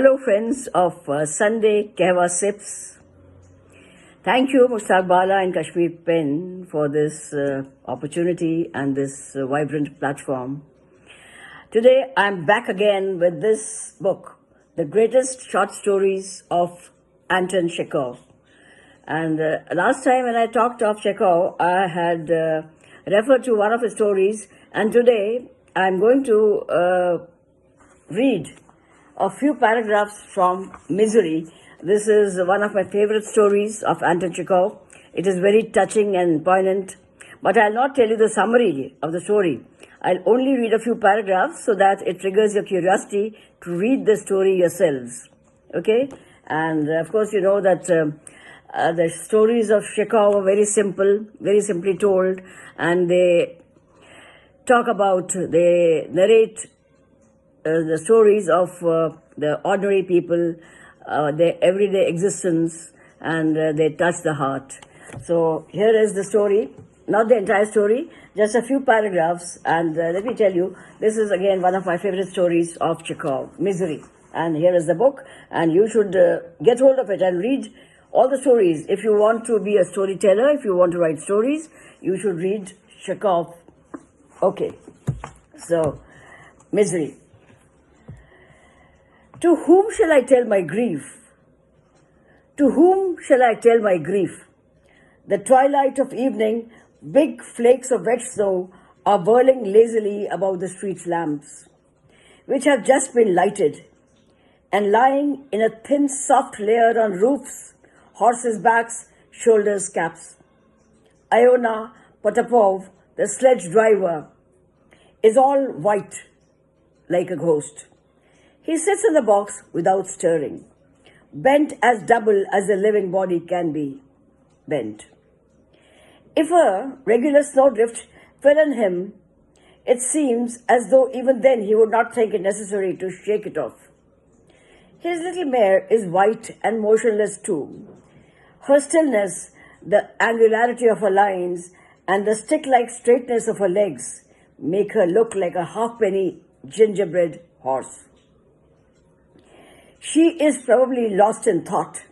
Hello friends of Sunday Kehwa Sips. Thank you Mushtaq Bala and Kashmir Pen for this opportunity and this vibrant platform. Today I'm back again with this book, The Greatest Short Stories of Anton Chekhov. And last time when I talked of Chekhov, I had referred to one of his stories, and today I'm going to read a few paragraphs from Misery. This is one of my favorite stories of Anton Chekhov. It is very touching and poignant, but I'll not tell you the summary of the story. I'll only read a few paragraphs so that it triggers your curiosity to read the story yourselves. Okay? And of course, you know that the stories of Chekhov are very simple, very simply told, and they narrate the stories of the ordinary people, their everyday existence, and they touch the heart. So here is the story, not the entire story, just a few paragraphs, and let me tell you, this is again one of my favorite stories of Chekhov, Misery. And here is the book, and you should get hold of it and read all the stories. If you want to be a storyteller, if you want to write stories, you should read Chekhov. Okay, so Misery. To whom shall I tell my grief? To whom shall I tell my grief? The twilight of evening, big flakes of wet snow are whirling lazily above the street lamps, which have just been lighted, and lying in a thin, soft layer on roofs, horses' backs, shoulders, caps. Iona Potapov, the sledge driver, is all white, like a ghost. He sits in the box without stirring, bent as double as a living body can be bent. If a regular snowdrift fell on him, it seems as though even then he would not think it necessary to shake it off. His little mare is white and motionless too. Her stillness, the angularity of her lines, and the stick-like straightness of her legs make her look like a halfpenny gingerbread horse. She is probably lost in thought.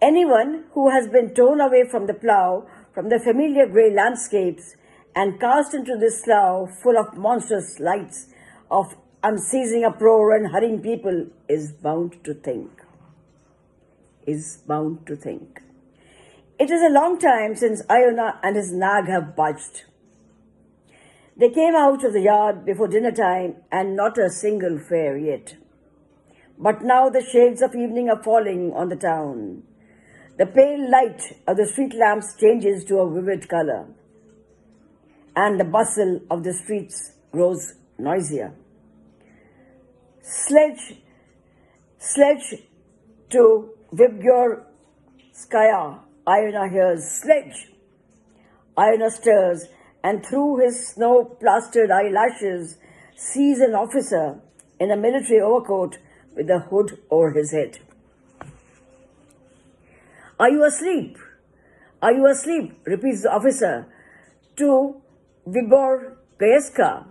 Anyone who has been torn away from the plough, from the familiar grey landscapes, and cast into this slough full of monstrous lights, of unceasing uproar and hurrying people, is bound to think. It is a long time since Iona and his nag have budged. They came out of the yard before dinner time, and not a single fare yet. But now the shades of evening are falling on the town. The pale light of the street lamps changes to a vivid color, and the bustle of the streets grows noisier. Sledge to Vibgorskaya. Iona hears sledge. Iona stirs, and through his snow-plastered eyelashes sees an officer in a military overcoat with a hood over his head. Are you asleep? Are you asleep? Repeats the officer to Vibgorskaya.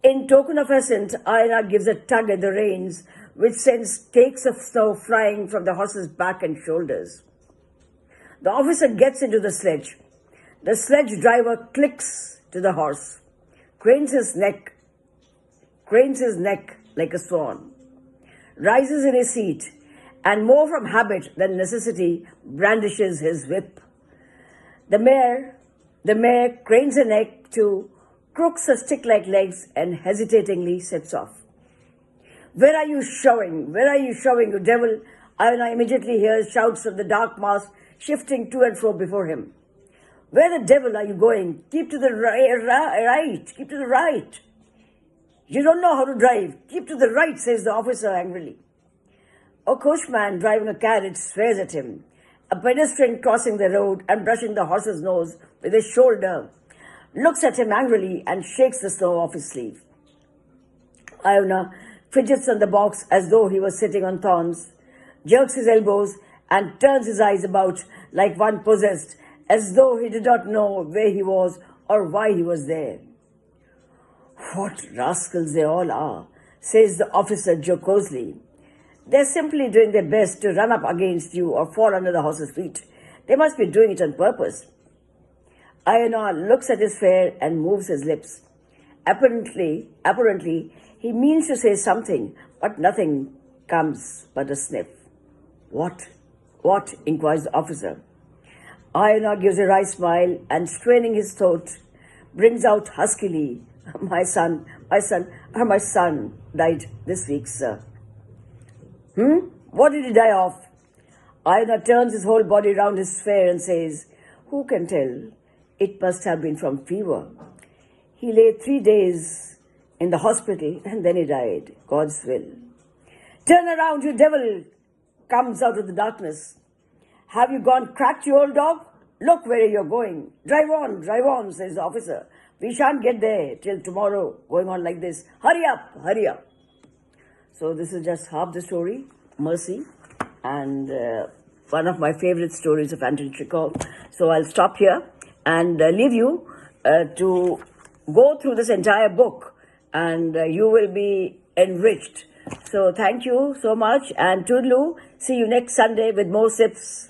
In token of assent, Iona gives a tug at the reins, which sends cakes of snow flying from the horse's back and shoulders. The officer gets into the sledge. The sledge driver clicks to the horse, cranes his neck like a swan, rises in his seat, and more from habit than necessity brandishes his whip. The mare cranes her neck too, crooks her stick-like legs, and hesitatingly sets off. Where are you showing? Where are you showing, you devil? Iona immediately hears shouts from the dark mass shifting to and fro before him. Where the devil are you going? Keep to the right. Keep to the right. You don't know how to drive. Keep to the right, says the officer angrily. A coachman driving a carriage swears at him. A pedestrian crossing the road and brushing the horse's nose with his shoulder looks at him angrily and shakes the snow off his sleeve. Iona fidgets on the box as though he was sitting on thorns, jerks his elbows, and turns his eyes about like one possessed, as though he did not know where he was or why he was there. What rascals they all are, says the officer jocosely. They're simply doing their best to run up against you or fall under the horse's feet. They must be doing it on purpose. Ayana looks at his fare and moves his lips. Apparently, he means to say something, but nothing comes but a sniff. What? What? Inquires the officer. Ayana gives a wry smile and, straining his throat, brings out huskily, my son died this week, sir. What did he die of? Ayana turns his whole body round his fare and says, who can tell? It must have been from fever. He lay 3 days in the hospital and then he died. God's will. Turn around, you devil! Comes out of the darkness. Have you gone cracked, you old dog? Look where you're going. Drive on, says the officer. We shan't get there till tomorrow, going on like this. Hurry up. So this is just half the story, Mercy, and one of my favorite stories of Anton Chekhov. So I'll stop here and leave you to go through this entire book, and you will be enriched. So thank you so much, and toodaloo. See you next Sunday with more sips.